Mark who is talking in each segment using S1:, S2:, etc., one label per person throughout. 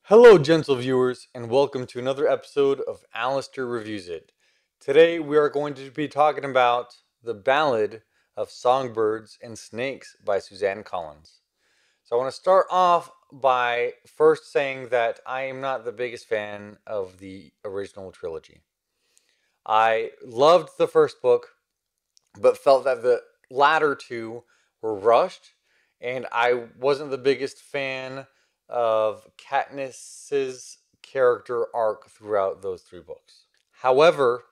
S1: Hello, gentle viewers, and welcome to another episode of Alistair Reviews It. Today, we are going to be talking about The Ballad of Songbirds and Snakes by Suzanne Collins. So, I want to start off by first saying that I am not the biggest fan of the original trilogy. I loved the first book, but felt that the latter two were rushed, and I wasn't the biggest fan of Katniss's character arc throughout those three books. However,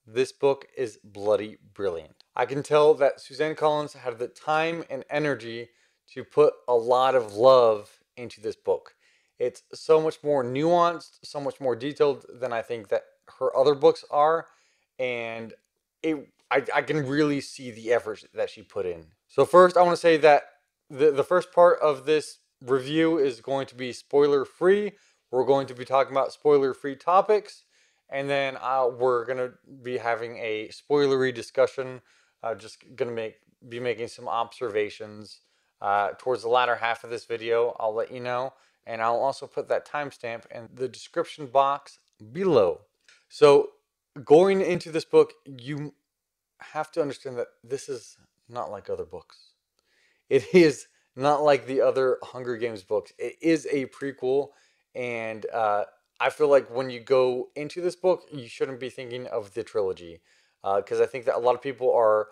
S1: this book is bloody brilliant. I can tell that Suzanne Collins had the time and energy to put a lot of love into this book. It's so much more nuanced, so much more detailed than I think that her other books are, and I can really see the effort that she put in. So first, I want to say that the first part of this review is going to be spoiler free. We're going to be talking about spoiler free topics, and then we're going to be having a spoilery discussion. Just going to be making some observations towards the latter half of this video. I'll let you know, and I'll also put that timestamp in the description box below. So going into this book, you have to understand that this is not like other books. It is not like the other Hunger Games books. It is a prequel, and I feel like when you go into this book, you shouldn't be thinking of the trilogy, because I think that a lot of people are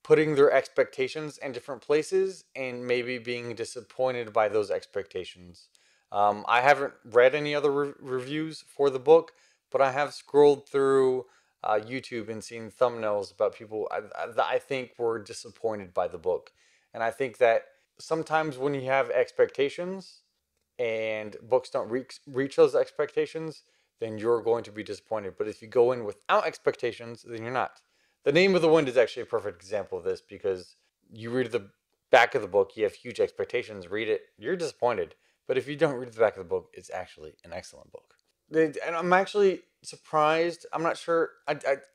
S1: putting their expectations in different places and maybe being disappointed by those expectations. I haven't read any other reviews for the book, but I have scrolled through YouTube and seen thumbnails about people that I think were disappointed by the book. And I think that sometimes when you have expectations and books don't reach those expectations, then you're going to be disappointed. But if you go in without expectations, then you're not. The Name of the Wind is actually a perfect example of this, because you read the back of the book, you have huge expectations, read it, you're disappointed. But if you don't read the back of the book, it's actually an excellent book. And I'm actually surprised. I'm not sure.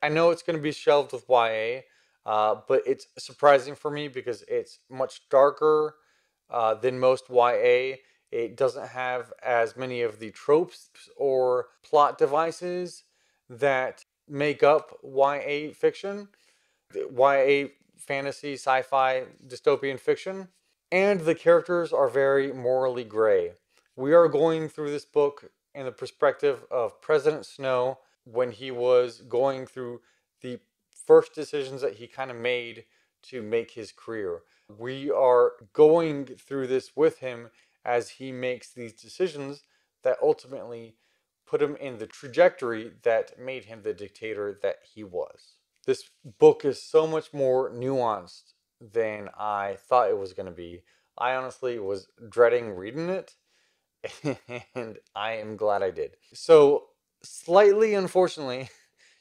S1: I know it's going to be shelved with YA, but it's surprising for me because it's much darker than most YA. It doesn't have as many of the tropes or plot devices that make up YA fiction, YA fantasy, sci-fi, dystopian fiction. And the characters are very morally gray. We are going through this book in the perspective of President Snow when he was going through the first decisions that he kind of made to make his career. We are going through this with him as he makes these decisions that ultimately put him in the trajectory that made him the dictator that he was. This book is so much more nuanced than I thought it was going to be. I honestly was dreading reading it, and I am glad I did. So, slightly unfortunately,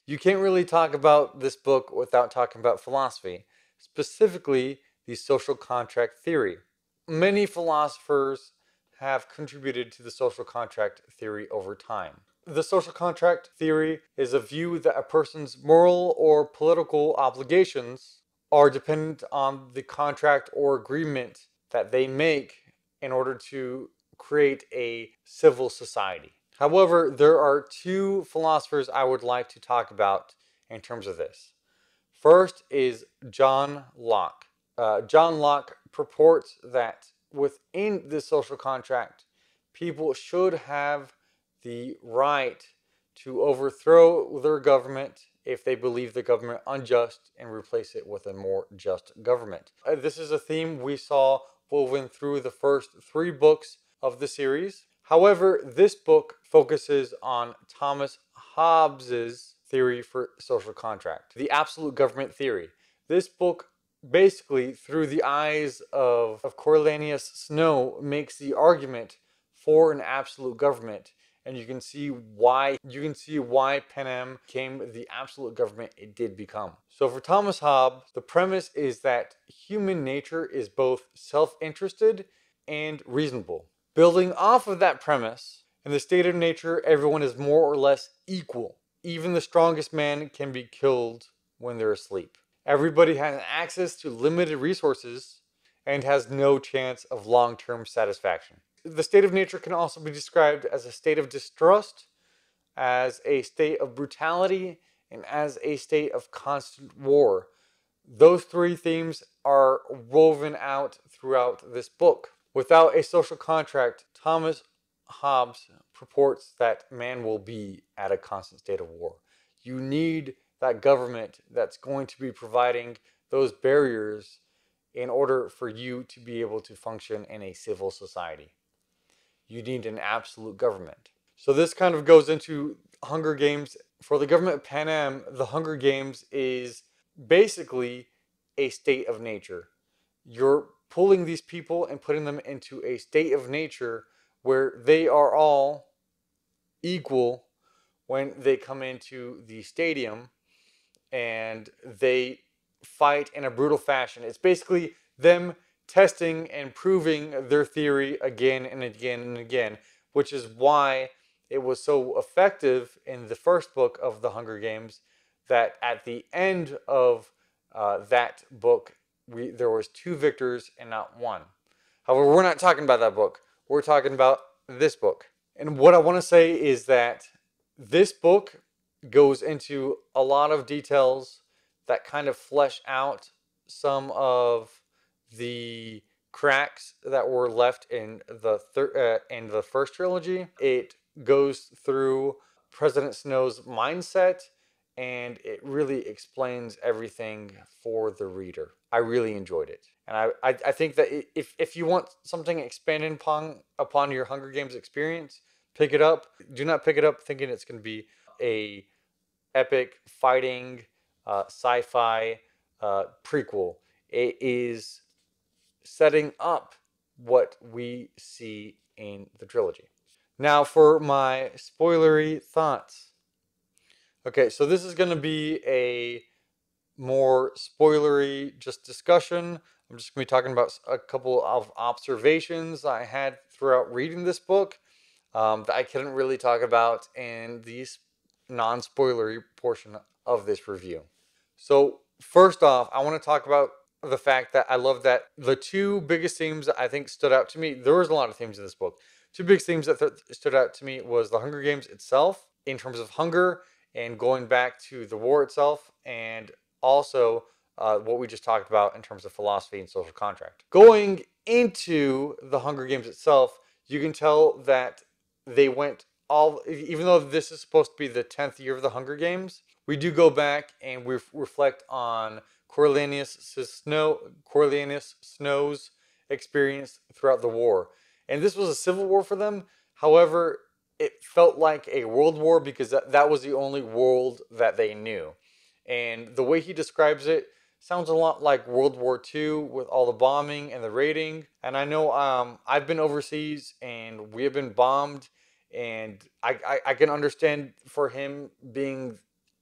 S1: you can't really talk about this book without talking about philosophy, specifically the social contract theory. Many philosophers have contributed to the social contract theory over time. The social contract theory is a view that a person's moral or political obligations are dependent on the contract or agreement that they make in order to create a civil society. However, there are two philosophers I would like to talk about in terms of this. First is John Locke. John Locke purports that within the social contract, people should have the right to overthrow their government if they believe the government unjust and replace it with a more just government. This is a theme we saw woven through the first three books of the series. However, this book focuses on Thomas Hobbes's theory for social contract, the absolute government theory. This book basically, through the eyes of Coriolanus Snow, makes the argument for an absolute government, and you can see why Panem became the absolute government it did become. So for Thomas Hobbes, the premise is that human nature is both self-interested and reasonable. Building off of that premise, in the state of nature, everyone is more or less equal. Even the strongest man can be killed when they're asleep. Everybody has access to limited resources and has no chance of long-term satisfaction. the state of nature can also be described as a state of distrust, as a state of brutality, and as a state of constant war. Those three themes are woven out throughout this book. Without a social contract, Thomas Hobbes purports that man will be at a constant state of war. You need that government that's going to be providing those barriers in order for you to be able to function in a civil society. You need an absolute government. So this kind of goes into Hunger Games. For the government of Panem, the Hunger Games is basically a state of nature. You're pulling these people and putting them into a state of nature where they are all equal when they come into the stadium and they fight in a brutal fashion. It's basically them testing and proving their theory again and again and again, which is why it was so effective in the first book of the Hunger Games that at the end of that book, there was 2 victors and not 1. However, we're not talking about that book. We're talking about this book. And what I want to say is that this book goes into a lot of details that kind of flesh out some of the cracks that were left in the first trilogy. It goes through President Snow's mindset, and it really explains everything for the reader. I really enjoyed it. And I think that if you want something expanded upon your Hunger Games experience, pick it up. Do not pick it up thinking it's going to be a epic fighting sci-fi prequel. It is setting up what we see in the trilogy. Now for my spoilery thoughts. Okay, so this is going to be a more spoilery just discussion. I'm just going to be talking about a couple of observations I had throughout reading this book that I couldn't really talk about in the non-spoilery portion of this review. So first off, I want to talk about the fact that I love that the 2 biggest themes that I think stood out to me, there was a lot of themes in this book. 2 big themes that stood out to me was the Hunger Games itself, in terms of hunger and going back to the war itself, and also what we just talked about in terms of philosophy and social contract. Going into the Hunger Games itself, you can tell that they went even though this is supposed to be the 10th year of the Hunger Games, we do go back and we reflect on Coriolanus Snow's experience throughout the war. And this was a civil war for them. However, it felt like a world war because that was the only world that they knew. And the way he describes it sounds a lot like World War II with all the bombing and the raiding. And I know I've been overseas and we have been bombed, and I can understand for him being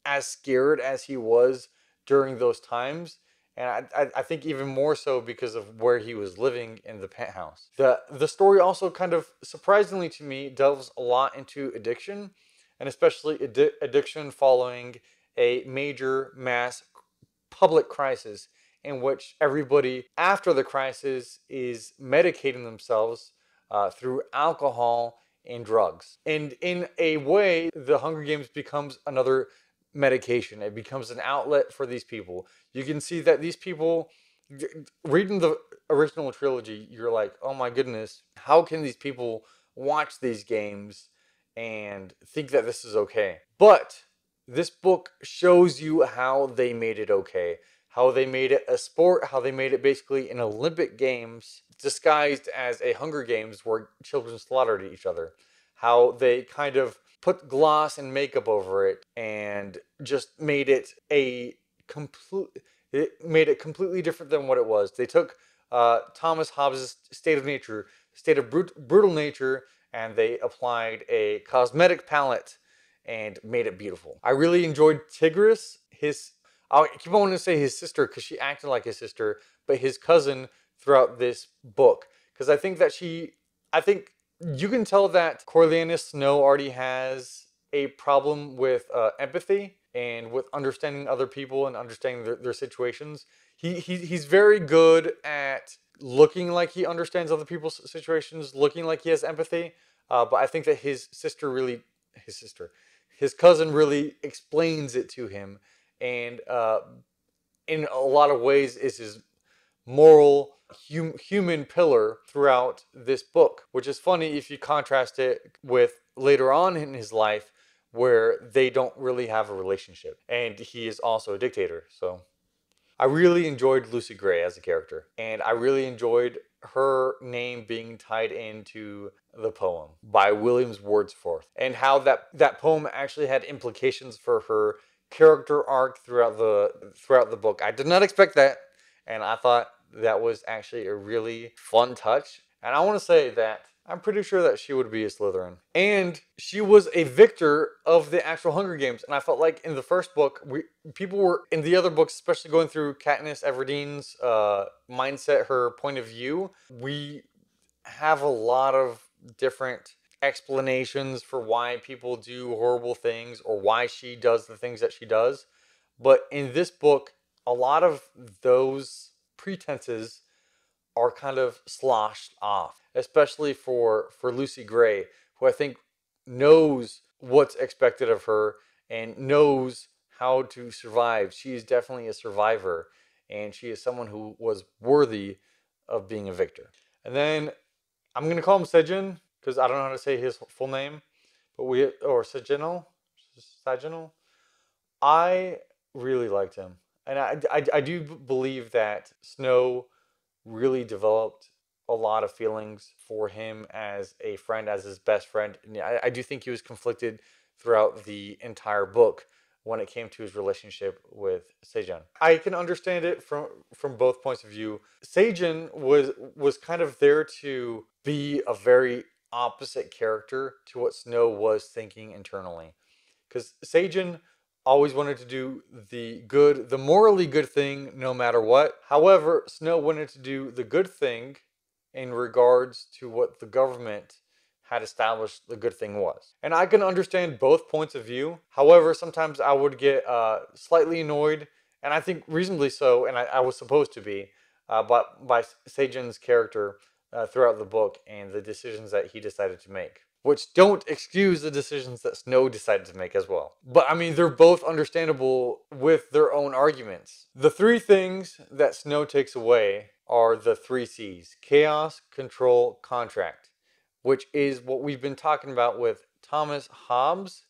S1: as scared as he was during those times. And I think even more so because of where he was living in the penthouse. The story also kind of, surprisingly to me, delves a lot into addiction, and especially addiction following a major mass public crisis in which everybody after the crisis is medicating themselves through alcohol and drugs. And in a way, the Hunger Games becomes another medication. It becomes an outlet for these people. You can see that these people, reading the original trilogy, you're like, oh my goodness, how can these people watch these games and think that this is okay? But this book shows you how they made it okay, how they made it a sport, how they made it basically an Olympic Games disguised as a Hunger Games where children slaughtered each other, how they kind of put gloss and makeup over it and just made it completely different than what it was. They took Thomas Hobbes' state of nature, state of brutal nature, and they applied a cosmetic palette and made it beautiful. I really enjoyed Tigris, I keep on wanting to say his sister because she acted like his sister, but his cousin throughout this book. Because I think you can tell that Coriolanus Snow already has a problem with empathy and with understanding other people and understanding their situations. he's very good at looking like he understands other people's situations, looking like he has empathy. But I think that his cousin really explains it to him, and in a lot of ways is his moral human pillar throughout this book, which is funny if you contrast it with later on in his life where they don't really have a relationship and he is also a dictator. So I really enjoyed Lucy Gray as a character, and I really enjoyed her name being tied into the poem by Williams Wordsworth, and how that poem actually had implications for her character arc throughout the book. I did not expect that, and I thought that was actually a really fun touch. And I want to say that I'm pretty sure that she would be a Slytherin. And she was a victor of the actual Hunger Games. And I felt like in the first book, people were, in the other books, especially going through Katniss Everdeen's mindset, her point of view, we have a lot of different explanations for why people do horrible things or why she does the things that she does. But in this book, a lot of those pretenses are kind of sloshed off, especially for Lucy Gray, who I think knows what's expected of her and knows how to survive. She is definitely a survivor, and she is someone who was worthy of being a victor. And then I'm going to call him Sejin because I don't know how to say his full name, but Saginal. I really liked him. And I do believe that Snow really developed a lot of feelings for him as a friend, as his best friend. And I do think he was conflicted throughout the entire book when it came to his relationship with Sejin. I can understand it from both points of view. Sejin was kind of there to be a very opposite character to what Snow was thinking internally. Because Sejin always wanted to do the morally good thing no matter what. However, Snow wanted to do the good thing in regards to what the government had established the good thing was. And I can understand both points of view. However, sometimes I would get slightly annoyed, and I think reasonably so, and I was supposed to be, by Sejin's character throughout the book and the decisions that he decided to make, which don't excuse the decisions that Snow decided to make as well. But I mean, they're both understandable with their own arguments. The three things that Snow takes away are the three C's: chaos, control, contract, which is what we've been talking about with Thomas Hobbes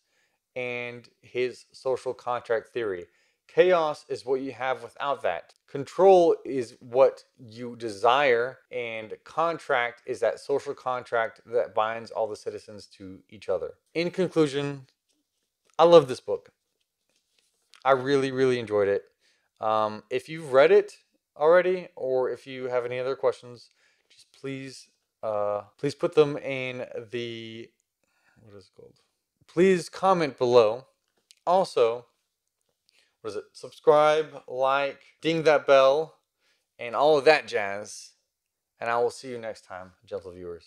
S1: and his social contract theory. Chaos is what you have without that. Control is what you desire, and contract is that social contract that binds all the citizens to each other. In conclusion, I love this book. I really, really enjoyed it. If you've read it already, or if you have any other questions, just please put them in the, what is it called? Please comment below. Also, what is it? Subscribe, like, ding that bell, and all of that jazz. And I will see you next time, gentle viewers.